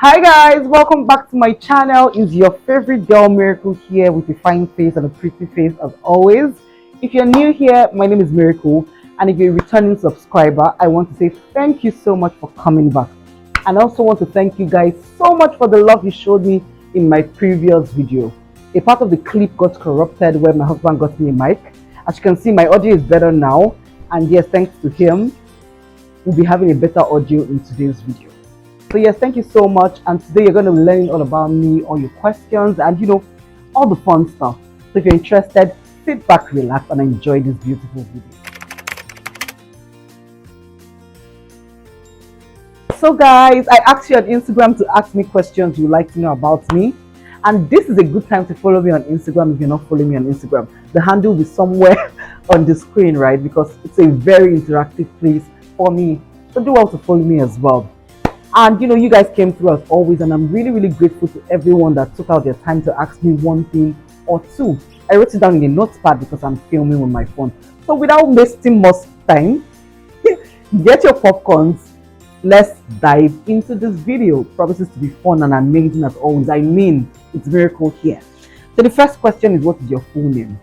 Hi guys, welcome back to my channel. Is your favorite girl Miracle here with a fine face and a pretty face as always. If you're new here, my name is Miracle, and if you're a returning subscriber, I want to say thank you so much for coming back. And I also want to thank you guys so much for the love you showed me in my previous video. A part of the clip got corrupted where my husband got me a mic. As you can see, my audio is better now, and yes, thanks to him, we'll be having a better audio in today's video. So yes, thank you so much. And today you're going to be learning all about me, all your questions, and all the fun stuff. So if you're interested, sit back, relax, and enjoy this beautiful video. So guys, I asked you on Instagram to ask me questions you'd like to know about me. And this is a good time to follow me on Instagram if you're not following me on Instagram. The handle will be somewhere on the screen, right? Because it's a very interactive place for me. So do well to follow me as well. And you guys came through as always, and I'm really grateful to everyone that took out their time to ask me one thing or two. I wrote it down in a notepad because I'm filming with my phone. So without wasting much time, get your popcorns. Let's dive into this video. Promises to be fun and amazing as always. I mean, it's Miracle here. So the first question is, what is your full name?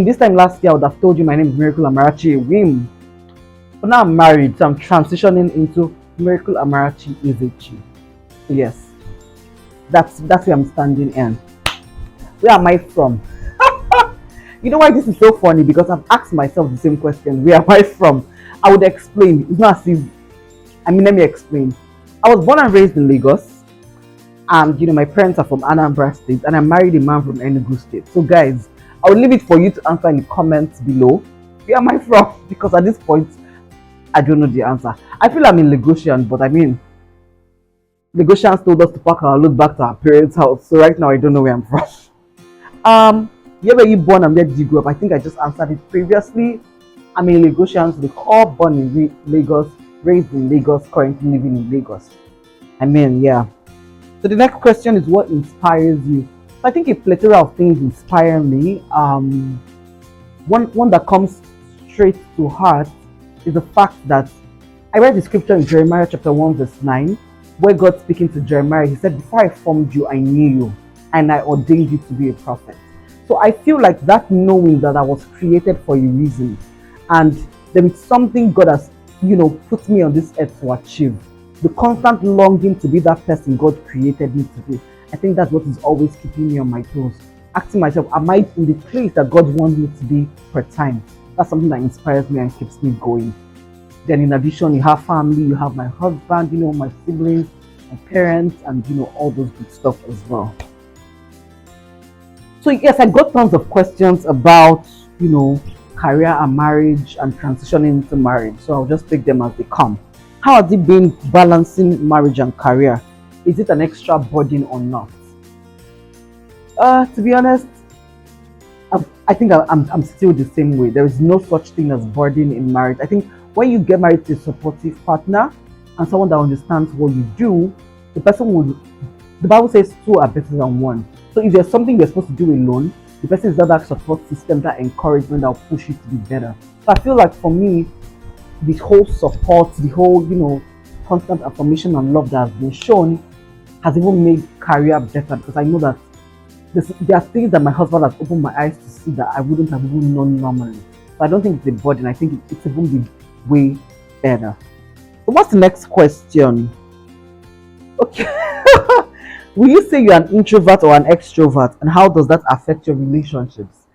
This time last year I would have told you my name is Miracle Amarachi Ewim. But now I'm married, so I'm transitioning into Miracle Amarachi Ezechi. Yes, that's where I'm standing in. Where am I from? You know why this is so funny? Because I've asked myself the same question. Where am I from? I would explain. It's not as if, let me explain. I was born and raised in Lagos. And my parents are from Anambra State, and I married a man from Enugu State. So guys, I will leave it for you to answer in the comments below. Where am I from? Because at this point, I don't know the answer. I feel I'm in Lagosian, but Lagosians told us to pack our load back to our parents' house. So right now, I don't know where I'm from. Where were you born and where did you grow up? I think I just answered it previously. I'm a Lagosian, so they all born in Lagos, raised in Lagos, currently living in Lagos. Yeah. So the next question is, what inspires you? So I think a plethora of things inspire me. One that comes straight to heart is the fact that I read the scripture in Jeremiah chapter 1 verse 9, where God speaking to Jeremiah, he said, before I formed you, I knew you, and I ordained you to be a prophet. So I feel like that knowing that I was created for a reason, and there is something God has, put me on this earth to achieve. The constant longing to be that person God created me to be. I think that's what is always keeping me on my toes. Asking myself, am I in the place that God wants me to be per time? That's something that inspires me and keeps me going. Then in addition, you have family, you have my husband, my siblings, my parents, and all those good stuff as well. So yes, I got tons of questions about, career and marriage and transitioning into marriage. So I'll just take them as they come. How has it been balancing marriage and career? Is it an extra burden or not? To be honest, I think I'm still the same way. There is no such thing as burden in marriage. I think when you get married to a supportive partner and someone that understands what you do, the Bible says two are better than one. So if there's something you're supposed to do alone, the person is that support system, that encouragement that will push you to be better. So I feel like for me, the whole support, the whole, constant affirmation and love that has been shown has even made career better, because I know that there are things that my husband has opened my eyes to see that I wouldn't have even known normally. So I don't think it's a burden. I think it's even the way better. So what's the next question? Okay. Will you say you're an introvert or an extrovert, and how does that affect your relationships?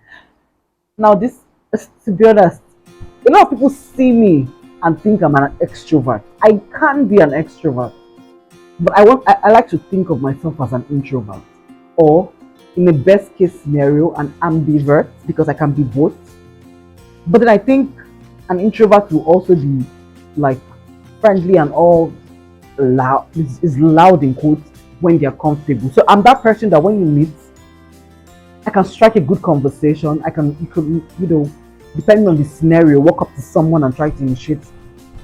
Now, to be honest, a lot of people see me and think I'm an extrovert. I can be an extrovert, but I like to think of myself as an introvert, or in the best case scenario, an ambivert, because I can be both. But then I think an introvert will also be like friendly and all loud, is loud in quotes, when they're comfortable. So I'm that person that when you meet, I can strike a good conversation. You could, depending on the scenario, walk up to someone and try to initiate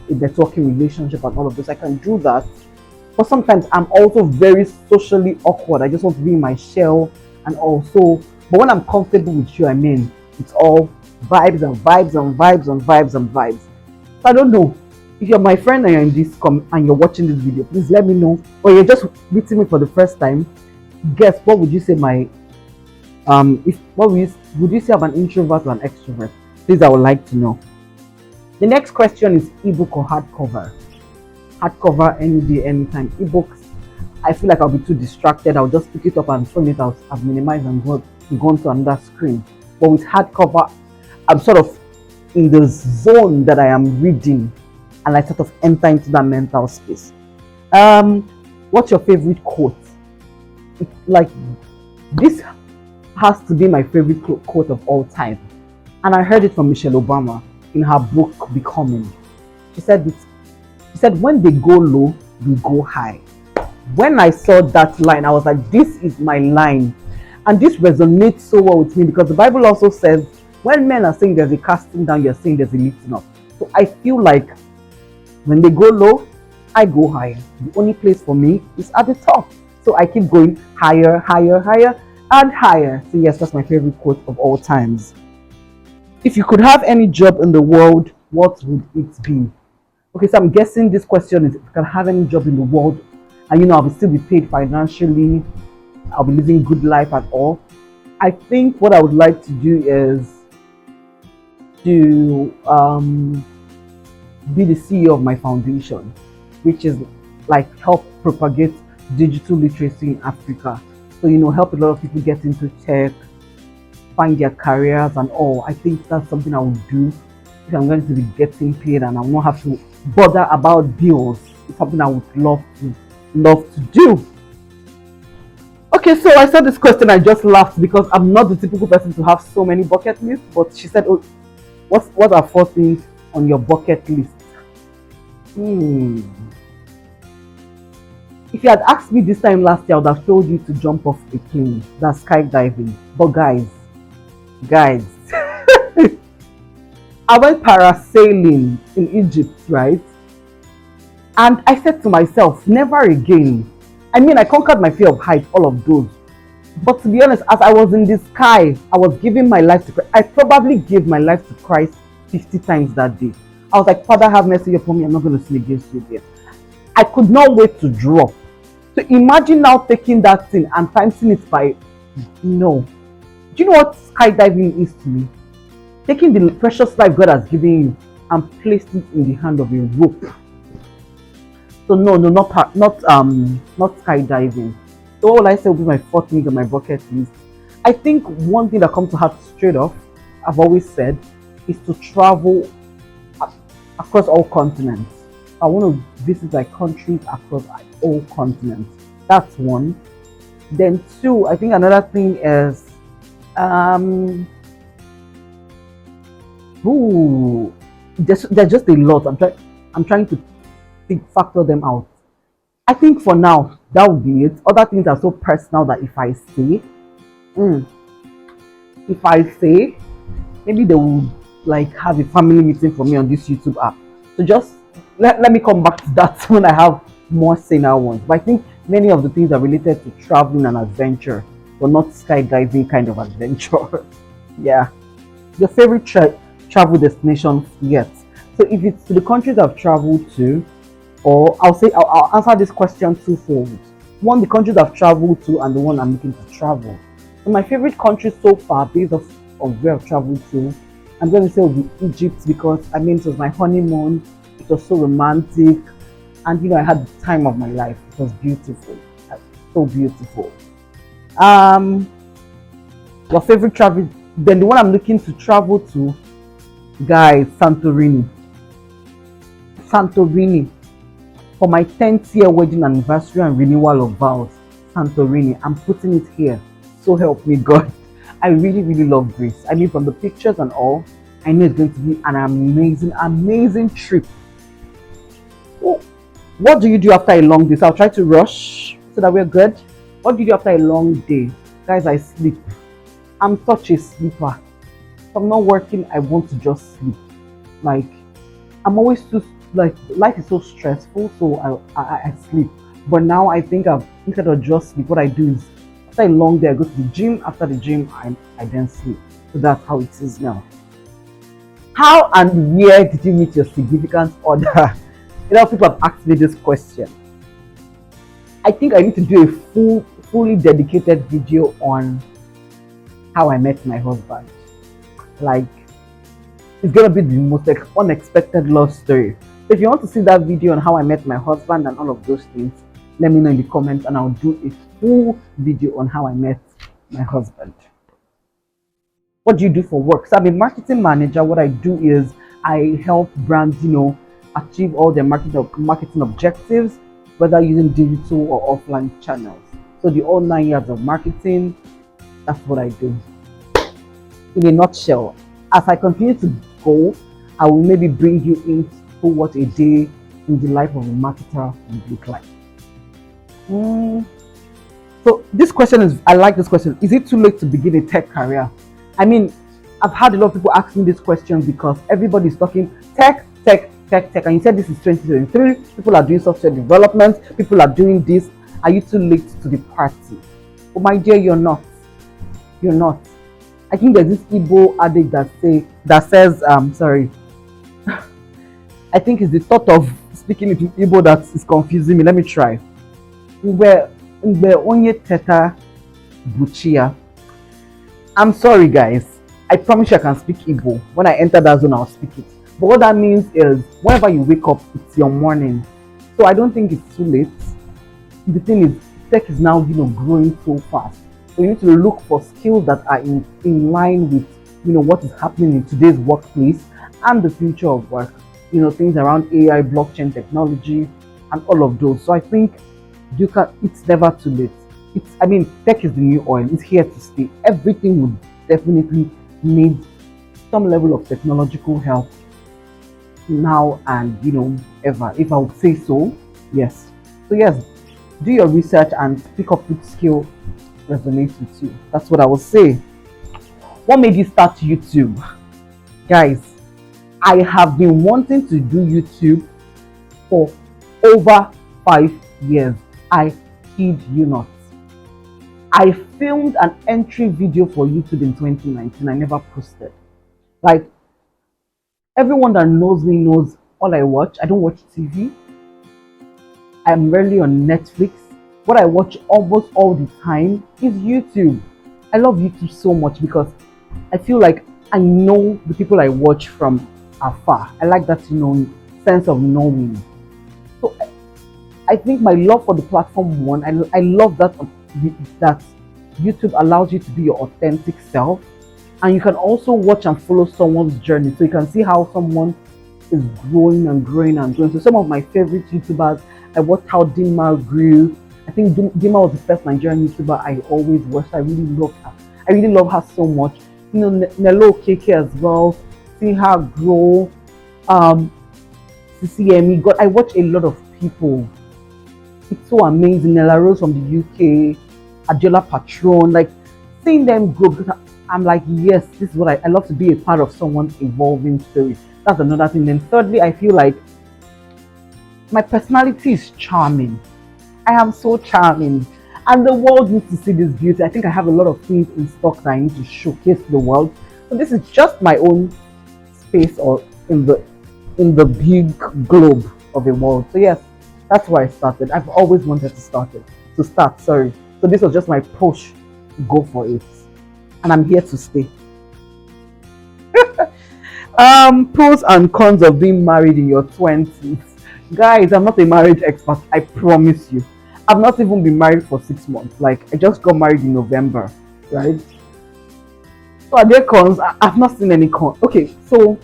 a networking relationship and all of this. I can do that. But sometimes I'm also very socially awkward. I just want to be in my shell and also, but when I'm comfortable with you, it's all vibes and vibes and vibes and vibes and vibes. So I don't know. If you're my friend and you're in this and you're watching this video, please let me know. Or you're just meeting me for the first time. Guess what would you say my if what would you say I'm an introvert or an extrovert? Please, I would like to know. The next question is ebook or hardcover. Hardcover any day, anytime. Ebooks, I feel like I'll be too distracted. I'll just pick it up and from it I've minimized and gone to another screen. But with hardcover, I'm sort of in the zone that I am reading, and I sort of enter into that mental space. What's your favorite quote? Like this has to be my favorite quote of all time, and I heard it from Michelle Obama in her book Becoming. She said it. She said, "When they go low, we go high." When I saw that line, I was like, "This is my line," and this resonates so well with me because the Bible also says, "When men are saying there's a casting down, you're saying there's a lifting up." So I feel like when they go low, I go higher. The only place for me is at the top. So I keep going higher, higher, higher, and higher. So yes, that's my favorite quote of all times. If you could have any job in the world, what would it be? Okay, so I'm guessing this question is if you can have any job in the world, and I'll still be paid financially, I'll be living good life and all. I think what I would like to do is to be the CEO of my foundation, which is like help propagate digital literacy in Africa. So, help a lot of people get into tech, find their careers and all. I think that's something I would do if I'm going to be getting paid and I will not have to bother about bills. It's something I would love to do. Okay, so I saw this question, I just laughed because I'm not the typical person to have so many bucket lists, but she said, "Oh, what are 4 things on your bucket list?" If you had asked me this time last year, I would have told you to jump off a plane. That's skydiving. But guys, I went parasailing in Egypt, right? And I said to myself, never again. I mean, I conquered my fear of height, all of those. But to be honest, as I was in the sky, I was giving my life to Christ. I probably gave my life to Christ 50 times that day. I was like, "Father, have mercy upon me. I'm not going to sin against you again." I could not wait to drop. So imagine now taking that thing and timesing it by no. Do you know what skydiving is to me? Taking the precious life God has given you and placing it in the hand of a rope. So no, not skydiving. So all I say will be my 4th thing on my bucket list. I think one thing that comes to heart straight off, I've always said, is to travel across all continents. I want to visit like countries across all continents. That's one. Then 2, I think another thing is there's just a lot. I'm trying to factor them out. I think for now that would be it. Other things are so personal that if I say, maybe they will like have a family meeting for me on this YouTube app. So just let me come back to that when I have more saner ones. But I think many of the things are related to traveling and adventure, but not skydiving kind of adventure. Yeah. Your favorite travel destination yet? So if it's to the countries I've traveled to, or I'll answer this question twofold. One, the countries I've traveled to, and the one I'm looking to travel. So my favorite country so far, based off of where I've traveled to, I'm going to say it would be Egypt because it was my honeymoon. It was so romantic, and I had the time of my life. It was beautiful, so beautiful. Your favorite travel? Then the one I'm looking to travel to, guys, Santorini. For my 10th year wedding anniversary and renewal of vows. Santorini. I'm putting it here. So help me God. I really, really love Greece. I mean, from the pictures and all, I know it's going to be an amazing, amazing trip. Oh, what do you do after a long day? So I'll try to rush so that we're good. What do you do after a long day? Guys, I sleep. I'm such a sleeper. If I'm not working, I want to just sleep. Like, I'm always too, life is so stressful, so I sleep. But now I think instead of just sleep, what I do is after a long day, I go to the gym. After the gym, I then sleep. So that's how it is now. How and where did you meet your significant other? A lot of people have asked me this question. I think I need to do a fully dedicated video on how I met my husband. Like, it's gonna be the most unexpected love story. So if you want to see that video on how I met my husband and all of those things, let me know in the comments and I'll do a full video on how I met my husband. What do you do for work? So I'm a marketing manager. What I do is I help brands, achieve all their marketing objectives, whether using digital or offline channels. So the all 9 years of marketing, that's what I do. In a nutshell, as I continue to go, I will maybe bring you into what a day in the life of a marketer would look like. So this question I like this question. Is it too late to begin a tech career? I mean, I've had a lot of people ask me this question because everybody's talking tech, and you said this is 2023. People are doing software development. People are doing this. Are you too late to the party? Oh my dear, you're not. You're not. I think there's this Igbo adage that says, sorry. I think it's the thought of speaking into Igbo that is confusing me. Let me try. Mgbe onye teta buchia. I'm sorry, guys. I promise you I can speak Igbo. When I enter that zone, I'll speak it. But what that means is, whenever you wake up, it's your morning. So I don't think it's too late. The thing is, tech is now, growing so fast. So you need to look for skills that are in line with, what is happening in today's workplace and the future of work. Things around AI, blockchain technology, and all of those. So I think it's never too late. Tech is the new oil. It's here to stay. Everything would definitely need some level of technological help now and, ever. If I would say so, yes. So yes, do your research and pick up which skill resonates with you. That's what I will say. What made you start YouTube? Guys, I have been wanting to do YouTube for over 5 years. I kid you not. I filmed an entry video for YouTube in 2019. I never posted. Like, everyone that knows me knows all I watch. I don't watch TV. I'm rarely on Netflix. What I watch almost all the time is YouTube. I love YouTube so much because I feel like I know the people I watch from afar. I like that, sense of knowing. So I think my love for the platform one, I love that YouTube allows you to be your authentic self, and you can also watch and follow someone's journey, so you can see how someone is growing and growing and growing. So some of my favorite YouTubers, I watched how Dima grew. I think Dima was the first Nigerian YouTuber I always watched. I really love her. I really love her so much. Nelo KK as well. Seeing her grow. CCME. God, I watch a lot of people. It's so amazing. Nella Rose from the UK, Adiola Patron, like seeing them grow, because I'm like, yes, this is what I love to be a part of someone's evolving story. That's another thing. Then thirdly, I feel like my personality is charming. I am so charming, and the world needs to see this beauty. I think I have a lot of things in stock that I need to showcase to the world. So this is just my own space or in the big globe of the world. So yes, that's where I started. I've always wanted to start. Sorry. So this was just my push to go for it, and I'm here to stay. Pros and cons of being married in your 20s. Guys, I'm not a marriage expert. I promise you. I've not even been married for 6 months. Like, I just got married in November, right? So are there cons? I've not seen any cons. Okay, so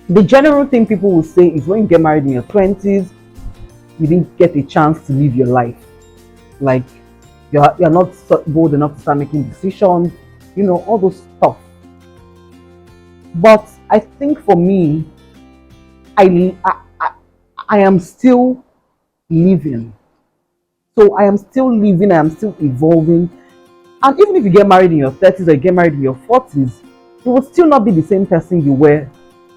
the general thing people will say is when you get married in your 20s, you didn't get a chance to live your life. Like, you're not bold enough to start making decisions, all those stuff. But I think for me, I am still living. So I am still living, I am still evolving. And even if you get married in your 30s or you get married in your 40s, you will still not be the same person you were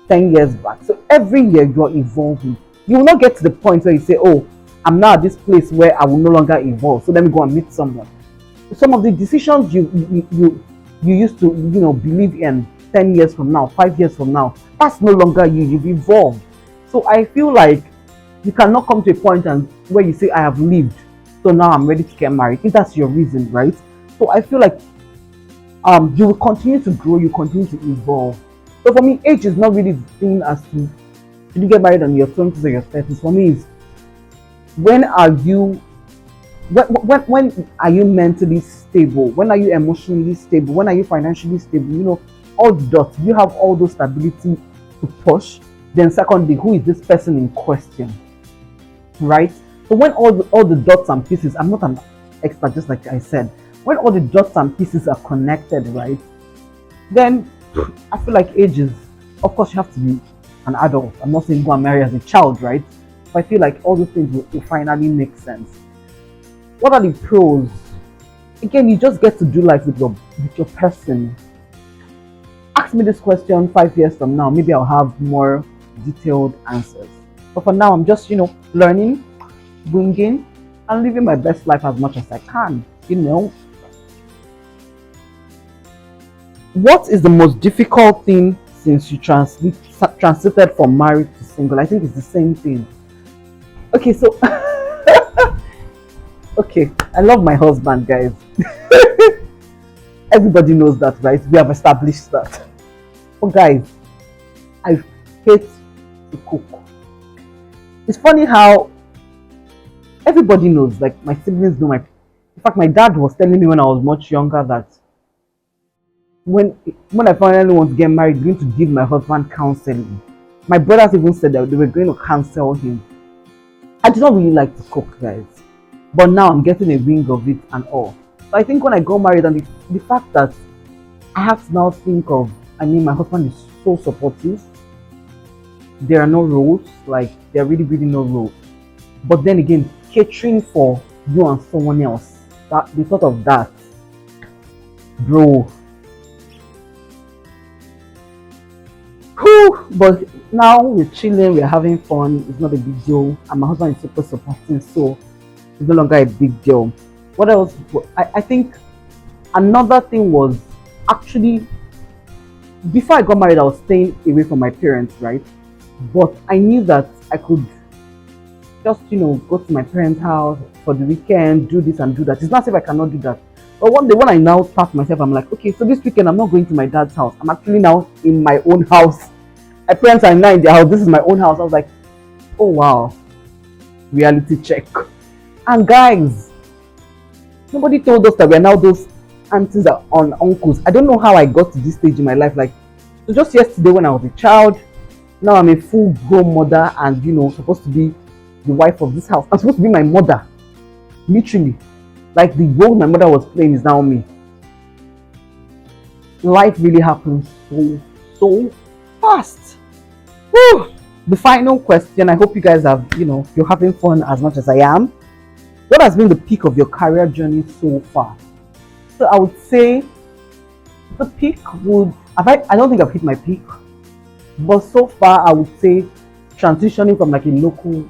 10 years back. So every year you are evolving. You will not get to the point where you say, oh, I'm now at this place where I will no longer evolve. So let me go and meet someone. Some of the decisions you used to believe in 10 years from now, 5 years from now, that's no longer you. You've evolved. So I feel like You cannot come to a point and where you say I have lived, so now I'm ready to get married. If that's your reason, right? So I feel like you will continue to grow, you continue to evolve. So for me, age is not really the thing as to should you get married on your 20s or your 30s. For me, is when are you when are you mentally stable? When are you emotionally stable? When are you financially stable? All the dots. You have all those stability to push. Then secondly, who is this person in question? Right? So when all the dots and pieces, I'm not an expert, just like I said, when all the dots and pieces are connected, right? Then I feel like age is, of course, you have to be an adult. I'm not saying go and marry as a child, right? But I feel like all those things will finally make sense. What are the pros? Again, you just get to do life with your person. Ask me this question 5 years from now, maybe I'll have more detailed answers. But for now, I'm just learning, winging, and living my best life as much as I can. What is the most difficult thing since you transited from married to single? I think it's the same thing. Okay, so okay, I love my husband, guys. Everybody knows that, right? We have established that. But guys, I hate to cook. It's funny how everybody knows, like my siblings know in fact, my dad was telling me when I was much younger that when I finally want to get married, he's going to give my husband counseling. My brothers even said that they were going to counsel him. I do not really like to cook, guys, but now I'm getting a wing of it and all. So I think when I got married, and the fact that I have to now think of, my husband is so supportive. There are no rules, like there are really, really no rules. But then again, catering for you and someone else, the thought of that, bro. Whew, but now we're chilling, we're having fun. It's not a big deal, and my husband is super supportive, so it's no longer a big deal. What else? I think another thing was actually before I got married, I was staying away from my parents, right? But I knew that I could just go to my parents' house for the weekend, do this and do that. It's not as if I cannot do that. But one day when I now start myself, I'm like, okay, so this weekend I'm not going to my dad's house. I'm actually now in my own house. My parents are now in their house. This is my own house. I was like, oh wow, reality check. And guys, nobody told us that we're now those aunties and uncles. I don't know how I got to this stage in my life. Like, so just yesterday when I was a child, now I'm a full-grown mother and supposed to be the wife of this house. I'm supposed to be my mother, literally. Like the role my mother was playing is now me. Life really happens so fast. Whew. The final question. I hope you guys have, you're having fun as much as I am. What has been the peak of your career journey so far? So I would say the peak would. I don't think I've hit my peak, but so far I would say transitioning from like a local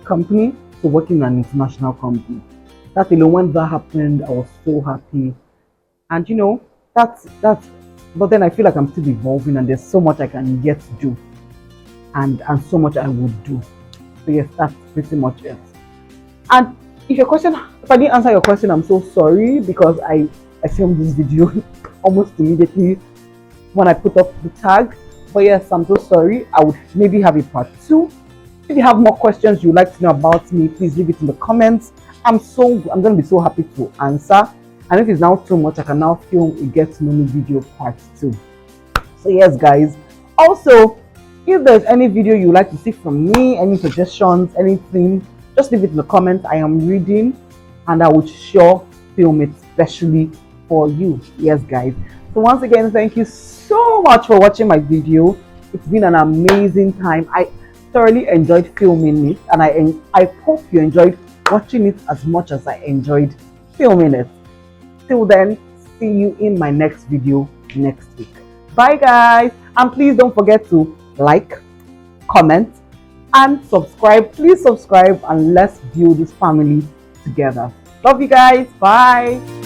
company to working in an international company. That when that happened, I was so happy, and that's. But then I feel like I'm still evolving, and there's so much I can yet do, and so much I would do. So yes, that's pretty much it. And if I didn't answer your question, I'm so sorry because I filmed this video almost immediately when I put up the tag. But yes, I'm so sorry. I would maybe have a part 2. If you have more questions you'd like to know about me, please leave it in the comments. I'm going to be so happy to answer. And if it's now too much, I can now film a get to know me video part 2. So yes, guys. Also, if there's any video you'd like to see from me, any suggestions, anything, just leave it in the comments. I am reading and I would sure film it specially for you. Yes, guys. So once again, thank you so much for watching my video. It's been an amazing time. I thoroughly enjoyed filming it, and I hope you enjoyed watching it as much as I enjoyed filming it. Till then, see you in my next video next week. Bye guys, and please don't forget to like, comment, and subscribe. Please subscribe and let's build this family together. Love you guys. Bye.